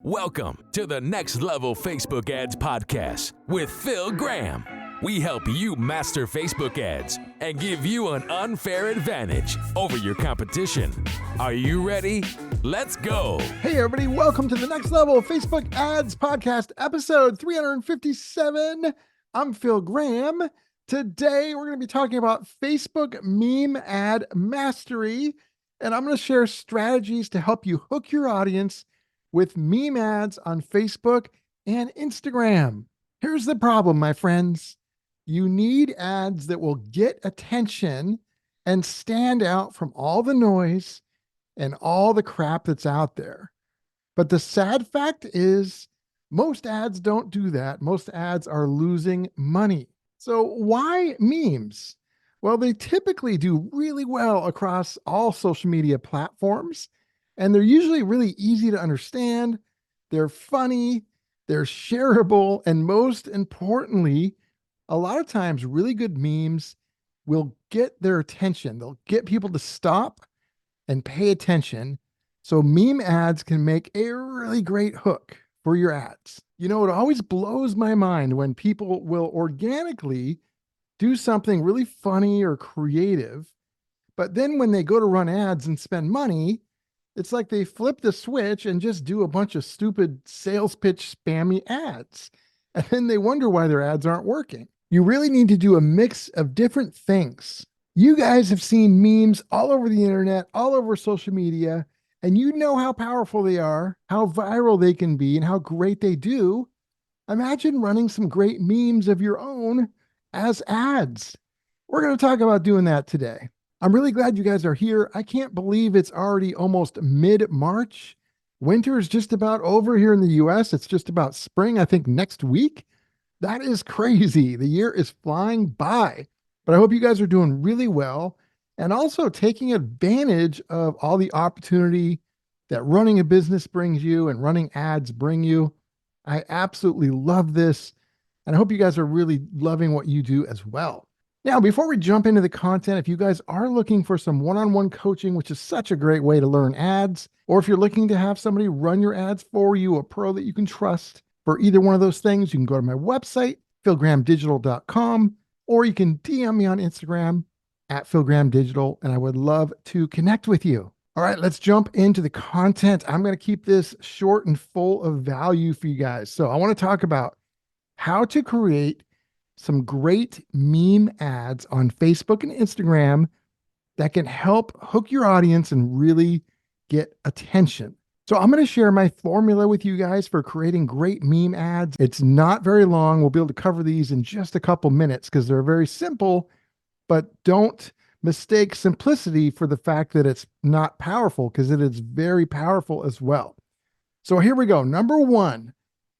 Welcome to the Next Level Facebook Ads Podcast with Phil Graham. We help you master Facebook ads and give you an unfair advantage over your competition. Are you ready? Let's go. Hey, everybody. Welcome to the Next Level Facebook Ads Podcast, episode 357. I'm Phil Graham. Today, we're going to be talking about Facebook meme ad mastery, and I'm going to share strategies to help you hook your audience with meme ads on Facebook and Instagram. Here's the problem, my friends. You need ads that will get attention and stand out from all the noise and all the crap that's out there. But the sad fact is most ads don't do that. Most ads are losing money. So why memes? Well, they typically do really well across all social media platforms, and they're usually really easy to understand. They're funny, they're shareable, and most importantly, a lot of times really good memes will get their attention. They'll get people to stop and pay attention. So meme ads can make a really great hook for your ads. You know, it always blows my mind when people will organically do something really funny or creative, but then when they go to run ads and spend money, it's like they flip the switch and just do a bunch of stupid sales pitch spammy ads. And then they wonder why their ads aren't working. You really need to do a mix of different things. You guys have seen memes all over the internet, all over social media, and you know how powerful they are, how viral they can be, and how great they do. Imagine running some great memes of your own as ads. We're going to talk about doing that today. I'm really glad you guys are here. I can't believe it's already almost mid-March. Winter is just about over here in the US. It's just about spring, I think, next week. That is crazy. The year is flying by. But I hope you guys are doing really well and also taking advantage of all the opportunity that running a business brings you and running ads bring you. I absolutely love this. And I hope you guys are really loving what you do as well. Now, before we jump into the content, if you guys are looking for some one-on-one coaching, which is such a great way to learn ads, or if you're looking to have somebody run your ads for you, a pro that you can trust, for either one of those things, you can go to my website, philgrahamdigital.com, or you can DM me on Instagram at philgrahamdigital, and I would love to connect with you. All right, let's jump into the content. I'm going to keep this short and full of value for you guys. So I want to talk about how to create some great meme ads on Facebook and Instagram that can help hook your audience and really get attention. So I'm going to share my formula with you guys for creating great meme ads. It's not very long. We'll be able to cover these in just a couple minutes because they're very simple, but don't mistake simplicity for the fact that it's not powerful, because it is very powerful as well. So here we go. Number one,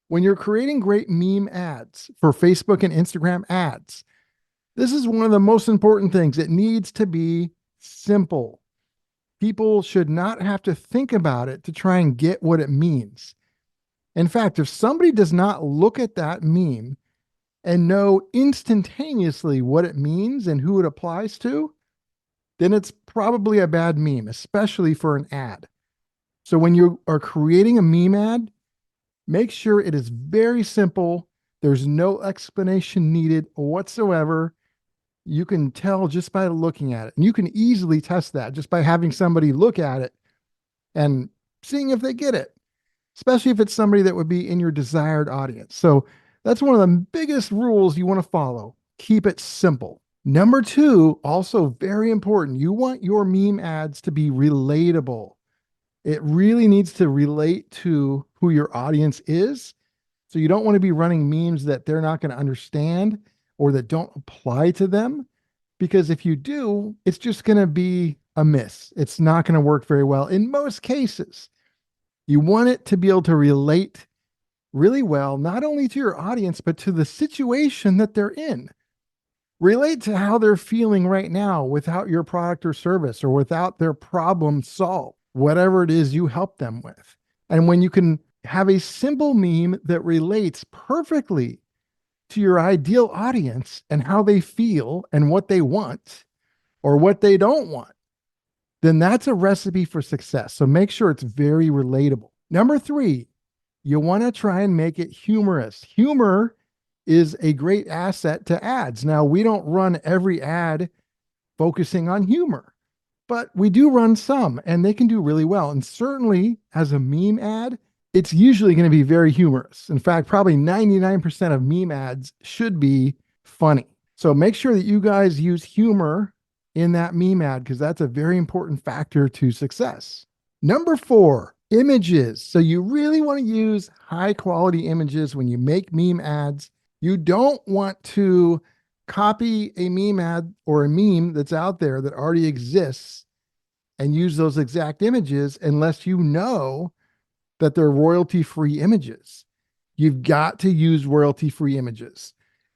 when you're creating great meme ads for Facebook and Instagram ads, this is one of the most important things. It needs to be simple. People should not have to think about it to try and get what it means. In fact, if somebody does not look at that meme and know instantaneously what it means and who it applies to, then it's probably a bad meme, especially for an ad. So when you are creating a meme ad, make sure it is very simple. There's no explanation needed whatsoever. You can tell just by looking at it. And you can easily test that just by having somebody look at it and seeing if they get it, especially if it's somebody that would be in your desired audience. So that's one of the biggest rules you want to follow. Keep it simple. Number two, also very important, you want your meme ads to be relatable. It really needs to relate to who your audience is. So you don't want to be running memes that they're not going to understand or that don't apply to them, because if you do, it's just going to be a miss. It's not going to work very well in most cases. You want it to be able to relate really well, not only to your audience, but to the situation that they're in. Relate to how they're feeling right now without your product or service, or without their problem solved, whatever it is you help them with. And when you can have a simple meme that relates perfectly to your ideal audience and how they feel and what they want or what they don't want, then that's a recipe for success. So make sure it's very relatable. Number three, you want to try and make it humorous. Humor is a great asset to ads. Now, we don't run every ad focusing on humor, but we do run some and they can do really well. And certainly as a meme ad, it's usually going to be very humorous. In fact, probably 99% of meme ads should be funny. So make sure that you guys use humor in that meme ad because that's a very important factor to success. Number 4, images. So you really want to use high quality images when you make meme ads. You don't want to copy a meme ad or a meme that's out there that already exists and use those exact images unless you know that they're royalty-free images. You've got to use royalty-free images.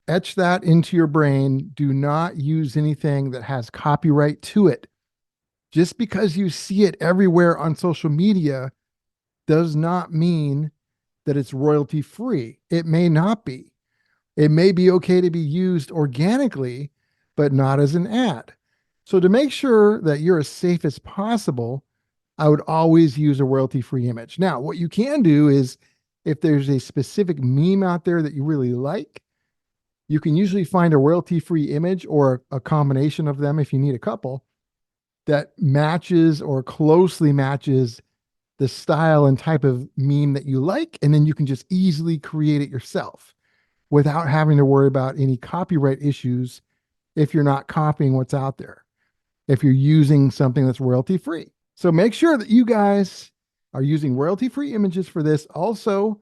Etch that into your brain. Do not use anything that has copyright to it. Just because you see it everywhere on social media does not mean that it's royalty-free. It may not be. It may be okay to be used organically, but not as an ad. So to make sure that you're as safe as possible, I would always use a royalty-free image. Now, what you can do is if there's a specific meme out there that you really like, you can usually find a royalty-free image or a combination of them if you need a couple that matches or closely matches the style and type of meme that you like. And then you can just easily create it yourself without having to worry about any copyright issues if you're not copying what's out there, if you're using something that's royalty-free. So make sure that you guys are using royalty-free images for this. Also,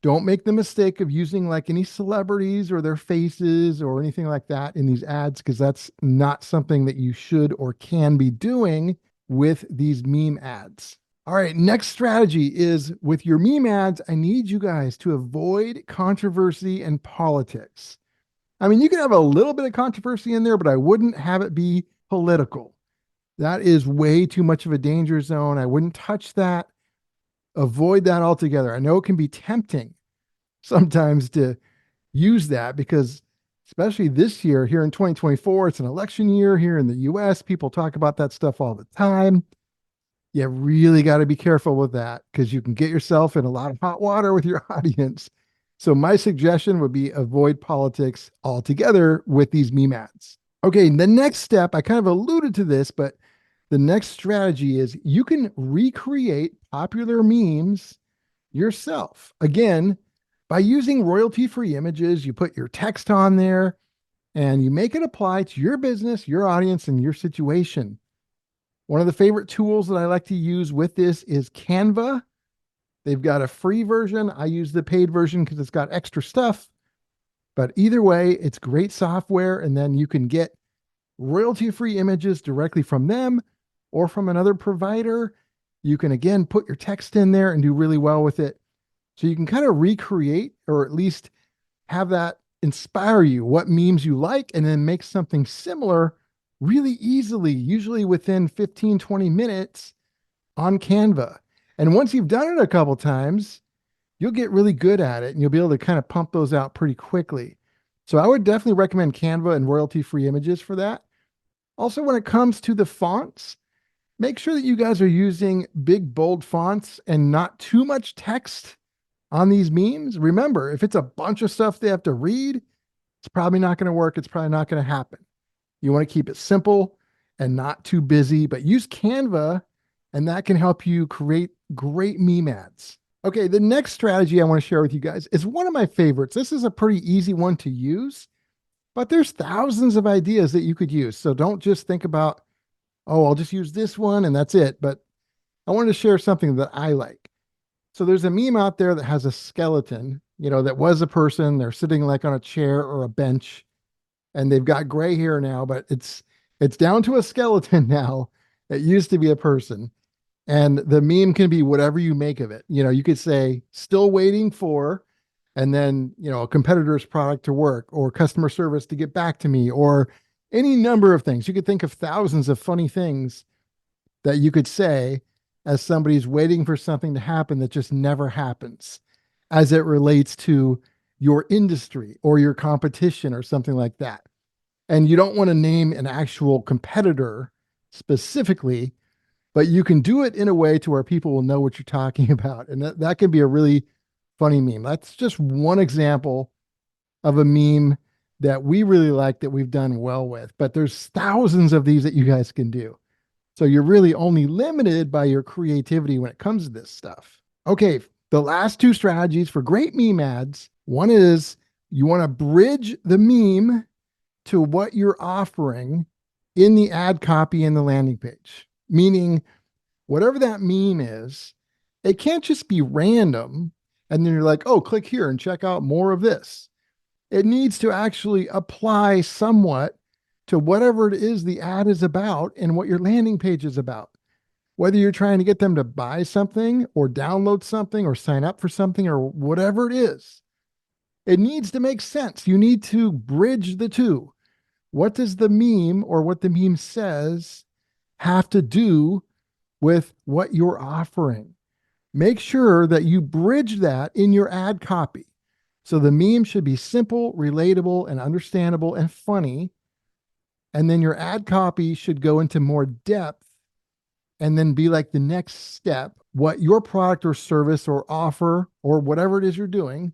don't make the mistake of using like any celebrities or their faces or anything like that in these ads, because that's not something that you should or can be doing with these meme ads. All right, next strategy is with your meme ads, I need you guys to avoid controversy and politics. I mean, you can have a little bit of controversy in there, but I wouldn't have it be political. That is way too much of a danger zone. I wouldn't touch that. Avoid that altogether. I know it can be tempting sometimes to use that because especially this year here in 2024, it's an election year here in the US. People talk about that stuff all the time. You really got to be careful with that because you can get yourself in a lot of hot water with your audience. So my suggestion would be avoid politics altogether with these meme ads. Okay, the next step, I kind of alluded to this, but the next strategy is you can recreate popular memes yourself. Again, by using royalty-free images, you put your text on there and you make it apply to your business, your audience, and your situation. One of the favorite tools that I like to use with this is Canva. They've got a free version. I use the paid version because it's got extra stuff. But either way, it's great software. And then you can get royalty-free images directly from them or from another provider. You can, again, put your text in there and do really well with it. So you can kind of recreate or at least have that inspire you what memes you like and then make something similar really easily, usually within 15, 20 minutes on Canva. And once you've done it a couple times, you'll get really good at it and you'll be able to kind of pump those out pretty quickly. So I would definitely recommend Canva and royalty-free images for that. Also, when it comes to the fonts, make sure that you guys are using big, bold fonts and not too much text on these memes. Remember, if it's a bunch of stuff they have to read, it's probably not going to work. It's probably not going to happen. You want to keep it simple and not too busy, but use Canva and that can help you create great meme ads. Okay, the next strategy I want to share with you guys is one of my favorites. This is a pretty easy one to use, but there's thousands of ideas that you could use. So don't just think about, oh, I'll just use this one and that's it. But I wanted to share something that I like. So there's a meme out there that has a skeleton, that was a person. They're sitting like on a chair or a bench and they've got gray hair now, but it's down to a skeleton now. It used to be a person. And the meme can be whatever you make of it. You could say still waiting for, and then, a competitor's product to work or customer service to get back to me or any number of things. You could think of thousands of funny things that you could say as somebody's waiting for something to happen that just never happens as it relates to your industry or your competition or something like that. And you don't want to name an actual competitor specifically, but you can do it in a way to where people will know what you're talking about. And that can be a really funny meme. That's just one example of a meme that we really like that we've done well with, but there's thousands of these that you guys can do. So you're really only limited by your creativity when it comes to this stuff. Okay, the last two strategies for great meme ads. One is you want to bridge the meme to what you're offering in the ad copy in the landing page. Meaning, whatever that meme is, it can't just be random and then you're like, oh, click here and check out more of this. It needs to actually apply somewhat to whatever it is the ad is about and what your landing page is about. Whether you're trying to get them to buy something or download something or sign up for something or whatever it is, it needs to make sense. You need to bridge the two. What does the meme or what the meme says have to do with what you're offering? Make sure that you bridge that in your ad copy. So the meme should be simple, relatable, and understandable and funny. And then your ad copy should go into more depth and then be like the next step, what your product or service or offer or whatever it is you're doing,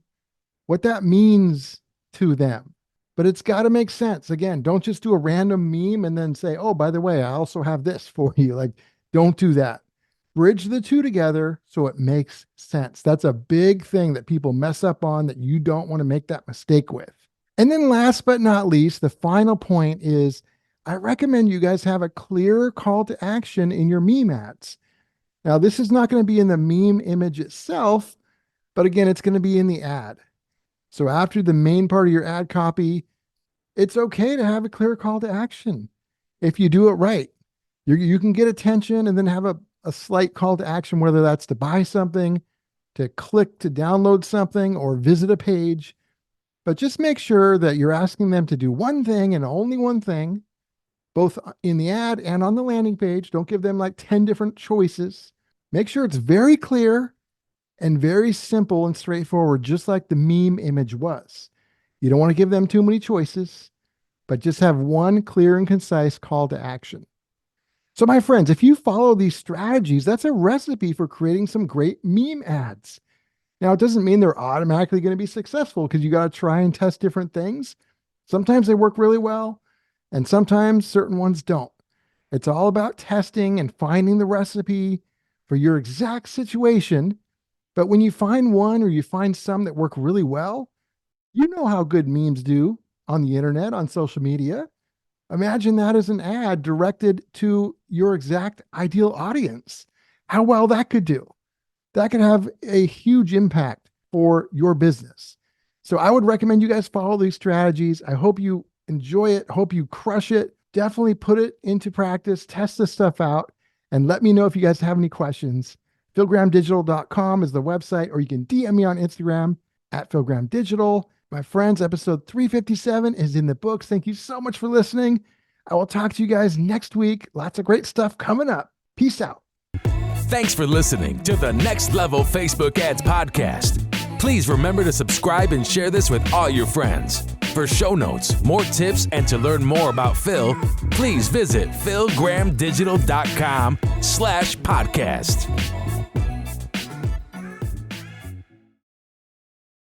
what that means to them. But it's got to make sense. Again, don't just do a random meme and then say, oh, by the way, I also have this for you. Like, don't do that. Bridge the two together so it makes sense. That's a big thing that people mess up on that you don't want to make that mistake with. And then last but not least, the final point is I recommend you guys have a clear call to action in your meme ads. Now, this is not going to be in the meme image itself, but again, it's going to be in the ad. So after the main part of your ad copy, it's okay to have a clear call to action. If you do it right, you can get attention and then have a slight call to action, whether that's to buy something, to click to download something, or visit a page. But just make sure that you're asking them to do one thing and only one thing, both in the ad and on the landing page. Don't give them like 10 different choices. Make sure it's very clear and very simple and straightforward, just like the meme image was. You don't want to give them too many choices, but just have one clear and concise call to action. So my friends, if you follow these strategies, that's a recipe for creating some great meme ads. Now, it doesn't mean they're automatically going to be successful because you got to try and test different things. Sometimes they work really well, and sometimes certain ones don't. It's all about testing and finding the recipe for your exact situation. But when you find one or you find some that work really well, you know how good memes do on the internet, on social media. Imagine that as an ad directed to your exact ideal audience. How well that could do. That could have a huge impact for your business. So I would recommend you guys follow these strategies. I hope you enjoy it. Hope you crush it. Definitely put it into practice. Test this stuff out and let me know if you guys have any questions. PhilGrahamDigital.com is the website, or you can DM me on Instagram at PhilGrahamDigital. My friends, episode 357 is in the books. Thank you so much for listening. I will talk to you guys next week. Lots of great stuff coming up. Peace out. Thanks for listening to the Next Level Facebook Ads Podcast. Please remember to subscribe and share this with all your friends. For show notes, more tips, and to learn more about Phil, please visit PhilGrahamDigital.com/podcast.